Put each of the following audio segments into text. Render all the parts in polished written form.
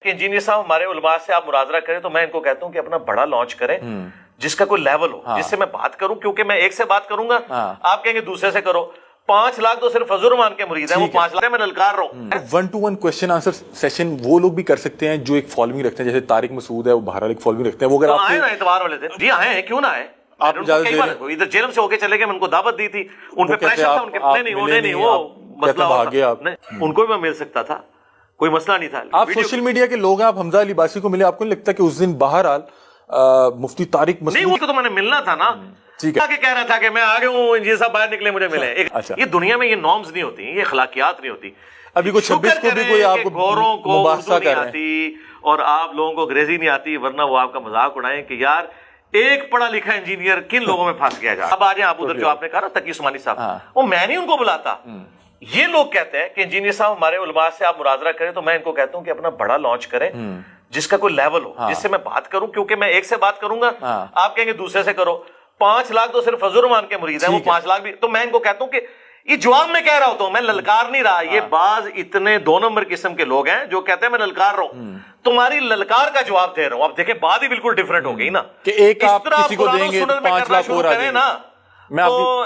کہ انجینئر صاحب ہمارے علماء سے آپ مناظرہ کریں تو میں ان کو کہتا ہوں کہ اپنا بڑا لانچ کریں جس کا کوئی لیول ہو، جس سے میں بات کروں، کیونکہ میں ایک سے بات کروں گا آپ کہیں گے دوسرے سے کرو. 5 لاکھ تو صرف فضل الرحمان کے مرید ہیں، وہ 5 لاکھ میں للکار رہا ہوں. 1-to-1 کوسچن آنسر سیشن وہ لوگ بھی کر سکتے ہیں جو ایک فالوئنگ رکھتے ہیں، جیسے طارق مسعود ہے وہ بہرحال ایک فالوئنگ رکھتے ہیں. وہ اگر آئے نا اتوار والے دن، جی آئے ہیں، کیوں نہ آئے. آپ ادھر جیلم سے ہو کے چلے گئے، میں ان کو دعوت دی تھی، ان پہ پریشر تھا، ان کے نہیں وہ مسئلہ ان کو بھی میں مل سکتا تھا، کوئی مسئلہ نہیں تھا. آپ سوشل میڈیا کے لوگ ہیں، آپ حمزہ علی عباسی کو ملے، آپ کو نہیں لگتا کہ اس دن بہرحال مفتی طارق مسعود نہیں، وہ تو میں نے ملنا تھا نا، کہہ رہا تھا کہ میں آگے ہوں، انجینئر صاحب باہر نکلے مجھے ملے. یہ دنیا میں یہ نارمز نہیں ہوتی، یہ اخلاقیات نہیں ہوتی. ابھی کوئی 26 کو بھی کوئی آپ کو گوروں کو مباحثہ نہیں کر رہے آتی اور آپ لوگوں کو انگریزی نہیں آتی، ورنہ وہ آپ کا مذاق اڑائیں کہ یار ایک پڑھا لکھا انجینئر کن لوگوں میں پھنس گیا. اب آ جائیں آپ ادھر جو آپ نے کہا نا تقی عثمانی صاحب، وہ میں نہیں ان کو بلاتا. یہ لوگ کہتے ہیں کہ انجینئر صاحب ہمارے علماء سے آپ مناظرہ کریں تو میں ان کو کہتا ہوں کہ اپنا بڑا لانچ کریں جس کا کوئی لیول ہو، جس سے میں بات کروں، کیونکہ میں ایک سے بات کروں گا آپ کہیں گے دوسرے سے کرو. 5 لاکھ تو صرف فضل الرحمان کے مرید ہیں، وہ 5 لاکھ بھی. تو میں ان کو کہتا ہوں کہ یہ جواب میں کہہ رہا ہوتا ہوں، میں للکار نہیں رہا. یہ بعض اتنے 2 نمبر قسم کے لوگ ہیں جو کہتے ہیں میں للکار رہا ہوں، تمہاری للکار کا جواب دے رہا ہوں. اب دیکھیں بات ہی بالکل ڈیفرنٹ ہو گئی نا، کہ ایک آپ کسی کو دیں گے 5 لاکھ اور آ جائیں نا. تو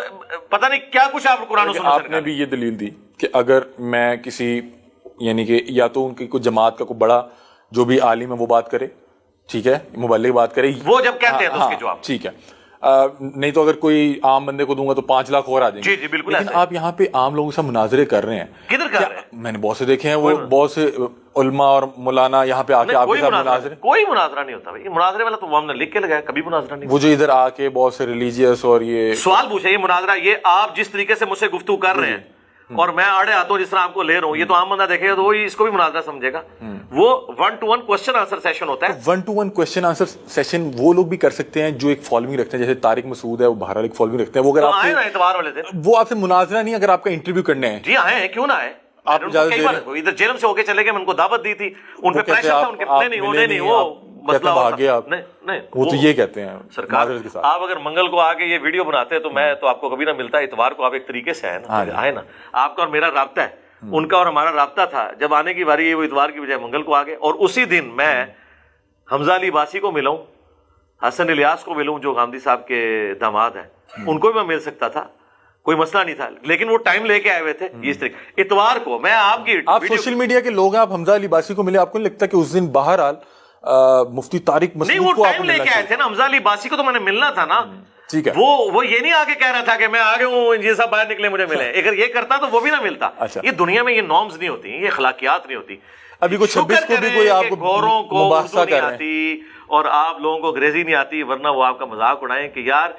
پتہ نہیں کیا کچھ آپ قرآن و سنت آپ نے بھی یہ دلیل دی کہ اگر میں کسی یعنی کہ یا تو ان کی کوئی جماعت کا کوئی بڑا جو بھی عالم ہے وہ بات کرے، ٹھیک ہے، مبلغ بات کرے، وہ جب کہتے ہیں تو اس کے جواب ٹھیک ہے، نہیں تو اگر کوئی عام بندے کو دوں گا تو 5 لاکھ اور آ جائیں گے. جی بالکل. لیکن آپ یہاں پہ عام لوگوں سے مناظرے کر رہے ہیں، کدھر کر رہے ہیں؟ میں نے بہت سے دیکھے ہیں، وہ بہت سے علماء اور مولانا یہاں پہ آ کے آپ کے ساتھ مناظرے. کوئی مناظرہ نہیں ہوتا بھائی، مناظرے والا تو وہ ہم نے لکھ کے لگایا، کبھی مناظرہ نہیں. وہ جو ادھر آ کے بہت سے ریلیجیس اور یہ سوال پوچھے، یہ مناظرہ، یہ آپ جس طریقے سے مجھ سے گفتگو کر رہے ہیں اور میں آڑے آتا ہوں جس طرح آپ کو لے رہا ہوں، یہ تو عام بندہ دیکھے گا تو وہی اس کو بھی مناظرہ سمجھے گا. وہ 1-to-1 کوسچن آنسر سیشن ہوتا ہے. 1-to-1 کوسچن آنسر سیشن وہ لوگ بھی کر سکتے ہیں جو ایک فالوئنگ رکھتے ہیں، جیسے طارق مسعود ہے وہ بہرحال ایک فالوئنگ رکھتے ہیں. وہ اگر آئے نا اتوار والے دن، وہ آپ سے مناظرہ نہیں، اگر آپ کا انٹرویو کرنے ہیں. جی آئے ہیں، کیوں نہ آئے. آپ ادھر جیلم سے ہو کے چلے گئے، میں ان کو دعوت دی تھی، ان پہ پریشر تھا، ان کے نہیں وہ مسئلہ نہیں، وہ تو یہ کہتے ہیں سرکار. آپ اگر منگل کو آگے یہ ویڈیو بناتے تو میں تو آپ کو کبھی نہ ملتا. اتوار کو آپ ایک طریقے سے آئے نا، آپ کا اور میرا رابطہ ہے، ان کا اور ہمارا رابطہ تھا. جب آنے کی باری ہے وہ اتوار کی بجائے منگل کو آگے، اور اسی دن میں حمزہ علی عباسی کو ملاؤں، حسن الیاس کو ملوں جو غامدی صاحب کے داماد ہیں، ان کو بھی میں مل سکتا تھا، کوئی مسئلہ نہیں تھا. لیکن وہ ٹائم لے کے آئے ہوئے تھے. اس طریقے اتوار کو میں آپ سوشل میڈیا کے لوگ ہیں، آپ حمزہ علی عباسی کو ملے، آپ کو نہیں لگتا کہ اس دن بہرحال مفتی طارق مسعود کو آپ لے کے آئے تھے نا. حمزہ علی عباسی کو تو میں نے ملنا تھا نا، ٹھیک ہے. وہ یہ نہیں آگے کہہ رہا تھا کہ میں آگے ہوں، انجینئر صاحب باہر نکلے مجھے ملے. اگر یہ کرتا تو وہ بھی نہ ملتا. یہ دنیا میں یہ نارمز نہیں ہوتی، یہ اخلاقیات نہیں ہوتی. ابھی کوئی 26 کو بھی کوئی آپ کو گوروں کو مباحثہ نہیں کر رہے ہیں آتی اور آپ لوگوں کو انگریزی نہیں آتی، ورنہ وہ آپ کا مذاق اڑائیں کہ یار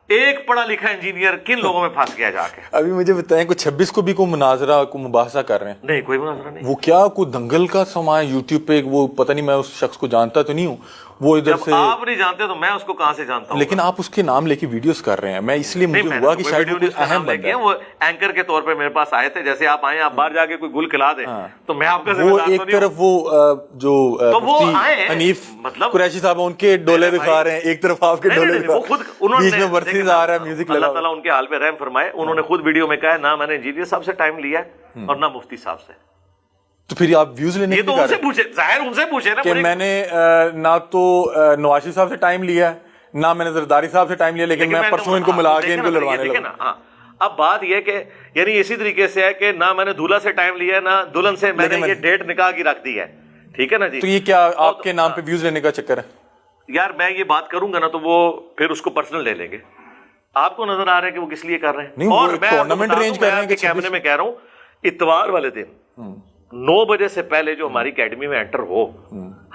ایک پڑھا لکھا انجینئر کن لوگوں میں پھنس گیا جا کے. ابھی مجھے بتائیں کوئی 26 کو بھی کوئی مناظرہ کو مباحثہ کر رہے ہیں؟ نہیں، کوئی مناظرہ نہیں. وہ کیا کوئی دنگل کا سما ہے یوٹیوب پہ، وہ پتہ نہیں، میں اس شخص کو جانتا تو نہیں ہوں، وہ ادھر سے آپ نہیں جانتے تو میں اس کو کہاں سے جانتا ہوں. لیکن آپ اس کے نام لے کے ویڈیوز کر رہے ہیں. میں اس لیے مجھے ہوا کہ شاید وہ اہم بندہ ہے. وہ اینکر کے طور پہ میرے پاس آئے تھے، جیسے آپ آئے، آپ باہر جا کے کوئی گل کھلا دیں تو میں آپ کا وہ ایک طرف وہ جو حنیف قریشی صاحب ان کے ڈولے دکھا رہے ہیں، ایک طرف آپ کے ڈولے دکھا رہے ہیں، بیچ میں ورسز آ رہا ہے، میوزک لگا. اللہ تعالیٰ ان کے حال پہ رحم فرمائے. انہوں نے خود ویڈیو میں کہا نہ میں نے انجینئر صاحب سے ٹائم لیا ہے اور نہ مفتی صاحب سے. تو پھر آپ ویوز لینے یہ تو ان سے پوچھے، ظاہر ان سے پوچھے نا کہ میں نے نہ تو نواز شریف صاحب سے ٹائم لیا ہے، نہ میں نے زرداری صاحب سے ٹائم لیا، لیکن میں پرسوں ان کو ملا کے ان کو لڑوانے لگا. اب بات یہ کہ یعنی اسی طریقے سے ہے کہ نہ میں نے دولہا سے ٹائم لیا ہے، نہ دلہن سے میں نے یہ ڈیٹ نکاح کی رکھ دی ہے. ٹھیک ہے نا جی. تو یہ کیا آپ کے نام پہ ویوز لینے کا چکر ہے؟ یار میں یہ بات کروں گا نا تو وہ پھر اس کو پرسنل لے لیں گے. آپ کو نظر آ رہا ہے کہ وہ کس لیے کر رہے ہیں. اور میں ٹورنامنٹ ارینج کر رہے ہیں کہ کیمرے میں کہہ رہا ہوں اتوار والے دن 9 بجے سے پہلے جو ہماری اکیڈمی میں انٹر ہو،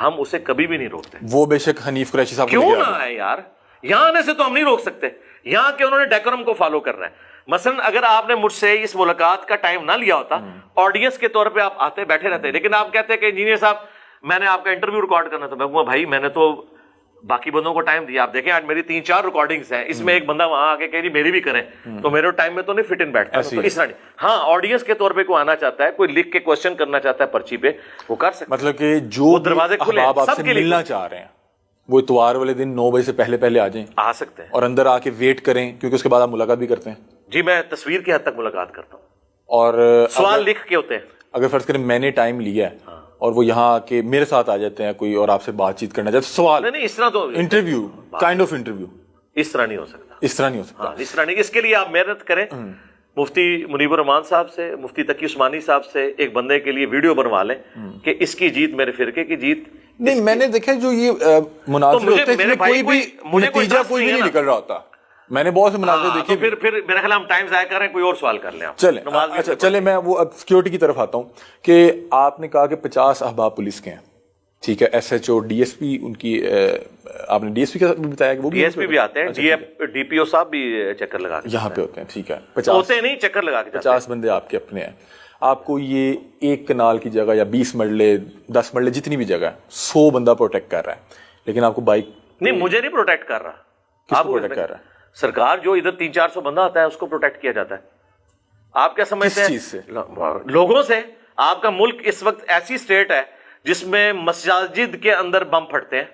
ہم اسے کبھی بھی نہیں روکتے. وہ بے شک حنیف قریشی صاحب کیوں نہ آئے یار، یہاں آنے سے تو ہم نہیں روک سکتے. یہاں کے انہوں نے ڈیکورم کو فالو کرنا ہے. مثلا اگر آپ نے مجھ سے اس ملاقات کا ٹائم نہ لیا ہوتا، آڈینس کے طور پہ آپ آتے بیٹھے رہتے، لیکن آپ کہتے کہ انجینئر صاحب میں نے آپ کا انٹرویو ریکارڈ کرنا تھا. میں کہوں بھائی میں نے تو باقی بندوں کو ٹائم دیا. آپ دیکھیں آج میری 3-4 ریکارڈنگز ہیں، اس میں ایک بندہ وہاں آ کے کہہ جی میری بھی کریں، تو میرے ٹائم میں تو نہیں فٹ ان بیٹھتا. تو اس طرح نہیں. ہاں آڈینس کے طور پہ کوئی آنا چاہتا ہے، کوئی لکھ کے کوشچن کرنا چاہتا ہے پرچی پہ، وہ کر سکتا ہے. مطلب کہ جو دروازے کھلے آپ سے ملنا چاہ رہے ہیں وہ اتوار والے دن 9 بجے سے پہلے آ جائیں، آ سکتے ہیں، اور اندر آ کے ویٹ کریں، کیونکہ اس کے بعد آپ ملاقات بھی کرتے ہیں. جی میں تصویر کی حد تک ملاقات کرتا ہوں، اور سوال لکھ کے ہوتے ہیں. اگر فرض کریں میں نے ٹائم لیا ہے اور وہ یہاں آ کے میرے ساتھ آ جاتے ہیں کوئی اور آپ سے بات چیت کرنا چاہتے سوال نہیں اس طرح تو انٹرویو کائنڈ آف انٹرویو اس طرح نہیں ہو سکتا. اس طرح نہیں ہو سکتا. اس طرح نہیں. اس کے لیے آپ محنت کریں. مفتی منیب الرحمان صاحب سے, مفتی تقی عثمانی صاحب سے ایک بندے کے لیے ویڈیو بنوا لیں کہ اس کی جیت میرے فرقے کی جیت. نہیں میں نے دیکھا جو یہ مناظرے ہوتے ہیں اس میں کوئی بھی نتیجہ کوئی بھی نہیں نکل رہا ہوتا. میں نے بہت سے مناظرے دیکھے. پھر میرا خیال ہم ٹائم ضائع کر رہے ہیں, کوئی اور سوال کر لیں آپ. چلے میں وہ اب سیکورٹی کی طرف آتا ہوں کہ آپ نے کہا کہ 50 احباب پولیس کے ہیں, ٹھیک ہے, S H O D S P ان کی, آپ نے ڈی ایس پی کا بتایا کہ وہ ڈی ایس پی بھی آتے ہیں, ڈی پی او صاحب بھی چکر لگا کے یہاں پہ ہوتے ہیں, ٹھیک ہے, 50 نہیں چکر لگا کے 50 بندے آپ کے اپنے ہیں. آپ کو یہ ایک کنال کی جگہ یا 20 مرلے 10 مرلے جتنی بھی جگہ ہے 100 بندہ پروٹیکٹ کر رہا ہے, لیکن آپ کو بائک نہیں, مجھے نہیں پروٹیکٹ کر رہا. کس کو پروٹیکٹ کر رہا ہے؟ سرکار جو ادھر 300-400 بندہ آتا ہے اس کو پروٹیکٹ کیا جاتا ہے. آپ کیا سمجھتے ہیں؟ کس چیز سے؟ لوگوں سے. آپ کا ملک اس وقت ایسی اسٹیٹ ہے جس میں مساجد کے اندر بم پھٹتے ہیں.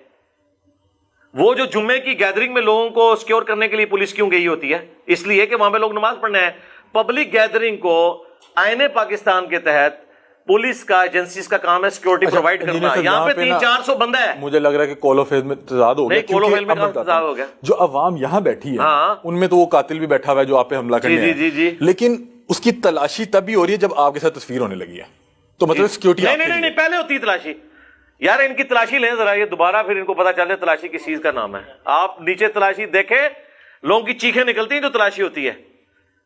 وہ جو جمعے کی گیدرنگ میں لوگوں کو سیکیور کرنے کے لیے پولیس کیوں گئی ہوتی ہے؟ اس لیے کہ وہاں پہ لوگ نماز پڑھنے ہیں. پبلک گیدرنگ کو آئین پاکستان کے تحت پولیس کا ایجنسیز کا کام ہے سیکورٹی پرووائڈ کرنا. یہاں پہ 300-400 بندہ ہے. مجھے لگ رہا ہے کہ کولو فیز میں تضاد ہو گیا. کولو فیز میں تضاد ہو گیا. جو عوام یہاں بیٹھی ہے ان میں تو وہ قاتل بھی بیٹھا ہوا ہے جو آپ پہ حملہ کرنے ہیں, لیکن اس کی تلاشی تب بھی ہو رہی ہے جب آپ کے ساتھ تصویر ہونے لگی ہے. تو مطلب سیکورٹی نہیں پہلے ہوتی ہے تلاشی. یار ان کی تلاشی لیں ذرا, یہ دوبارہ پھر ان کو پتا چل جائے تلاشی کس چیز کا نام ہے. آپ نیچے تلاشی دیکھیں, لوگوں کی چیخیں نکلتی ہیں جو تلاشی ہوتی ہے,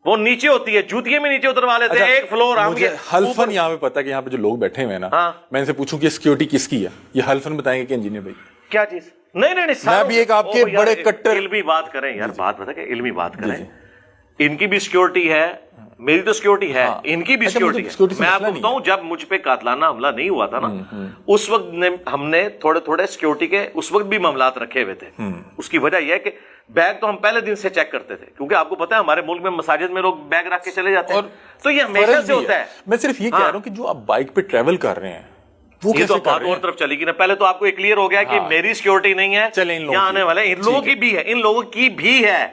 وہ نیچے ہوتی ہے, جوتیے میں نیچے اتروا لیتے ہیں. ایک فلور حلفن یہاں پہ پتا کہ یہاں پہ جو لوگ بیٹھے ہوئے ہیں نا, میں ان سے پوچھوں کہ سیکورٹی کس کی ہے, یہ حلفن بتائیں گے کہ انجینئر بھائی کیا چیز. نہیں میں بھی ایک آپ کے بڑے کٹر علمی بات کریں یار, بات بتا کہ علمی بات کریں. ان کی بھی سیکورٹی ہے, میری تو سیکورٹی ہے, ان کی بھی سیکورٹی ہے. میں آپ کو بتاؤں جب مجھ پہ قاتلانہ حملہ نہیں ہوا تھا نا, اس وقت ہم نے تھوڑے سیکورٹی کے اس وقت بھی معاملات رکھے ہوئے تھے. اس کی وجہ یہ ہے کہ بیگ تو ہم پہلے دن سے چیک کرتے تھے, کیونکہ آپ کو پتا ہے ہمارے ملک میں مساجد میں لوگ بیگ رکھ کے چلے جاتے ہیں, تو یہ ہمیشہ سے ہوتا ہے. میں صرف یہ کہہ رہا ہوں کہ جو آپ بائک پہ ٹریول کر رہے ہیں وہ یہ تو بات اور طرف چلی گی نا. پہلے تو آپ کو یہ کلیئر ہو گیا کہ میری سیکورٹی نہیں ہے, یہاں آنے والے ان لوگوں کی بھی ہے, ان لوگوں کی بھی ہے,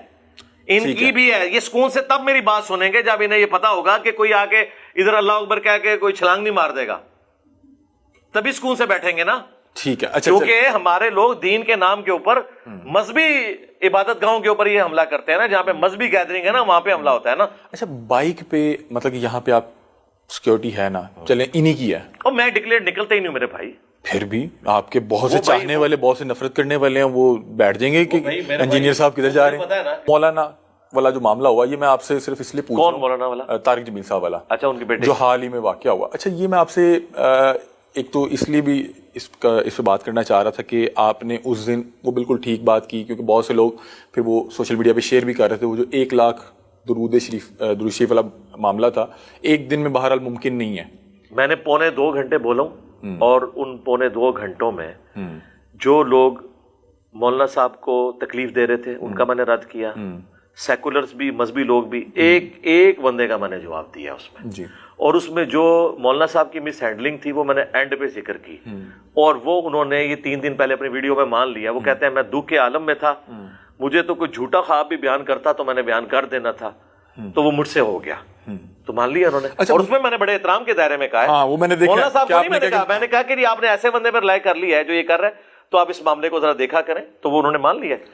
ان کی بھی ہے. یہ سکون سے تب میری بات سنیں گے جب انہیں یہ پتا ہوگا کہ کوئی آ کے ادھر اللہ اکبر کہہ کے کوئی چھلانگ نہیں مار دے گا, تبھی سکون سے بیٹھیں گے نا. ٹھیک ہے, اچھا, کیونکہ ہمارے لوگ دین کے نام کے اوپر مذہبی عبادت گاہوں کے اوپر یہ حملہ کرتے ہیں نا, جہاں پہ مذہبی گیدرنگ ہے نا وہاں پہ حملہ ہوتا ہے نا. اچھا بائک پہ مطلب کہ یہاں پہ آپ سیکورٹی ہے نا, چلیں انہی کی ہے, اور میں ڈکلیئر نکلتے ہی نہیں میرے بھائی. پھر بھی آپ کے بہت سے چاہنے والے, بہت سے نفرت کرنے والے ہیں, وہ بیٹھ جائیں گے کہ انجینئر صاحب کدھر جا رہے ہیں. مولانا والا جو معاملہ ہوا, یہ میں آپ سے صرف اس لیے پوچھ رہا ہوں. کون مولانا والا؟ طارق جمیل صاحب والا. اچھا, ان کے بیٹے جو حال ہی میں واقعہ ہوا. اچھا یہ میں آپ سے ایک تو اس لیے بھی اس پہ بات کرنا چاہ رہا تھا کہ آپ نے اس دن وہ بالکل ٹھیک بات کی, کیونکہ بہت سے لوگ پھر وہ سوشل میڈیا پہ شیئر بھی کر رہے تھے. وہ جو 1 لاکھ درود شریف والا معاملہ تھا, ایک دن میں بہرحال ممکن نہیں ہے. میں نے 2.25 گھنٹے بولا ہوں, اور ان 2.25 گھنٹوں میں جو لوگ مولانا صاحب کو تکلیف دے رہے تھے ان کا میں نے رد کیا, سیکولرز بھی, مذہبی لوگ بھی, ایک بندے کا میں نے جواب دیا اس میں جی. اور اس میں جو مولانا صاحب کی مس ہینڈلنگ تھی وہ میں نے اینڈ پہ ذکر کی, اور وہ انہوں نے یہ 3 دن پہلے اپنی ویڈیو میں مان لیا. وہ کہتے ہیں میں دکھ کے عالم میں تھا, مجھے تو کوئی جھوٹا خواب بھی بیان کرتا تو میں نے بیان کر دینا تھا, تو وہ مجھ سے ہو گیا, تو مان لیا انہوں نے. اور اس میں میں نے بڑے احترام کے دائرے میں کہا ہے, مولانا صاحب کو نہیں میں نے کہا, میں نے کہا کہ آپ نے ایسے بندے پر رائے کر لی ہے جو یہ کر رہے ہیں, تو آپ اس معاملے کو ذرا دیکھا کریں, تو وہ انہوں نے مان لیا.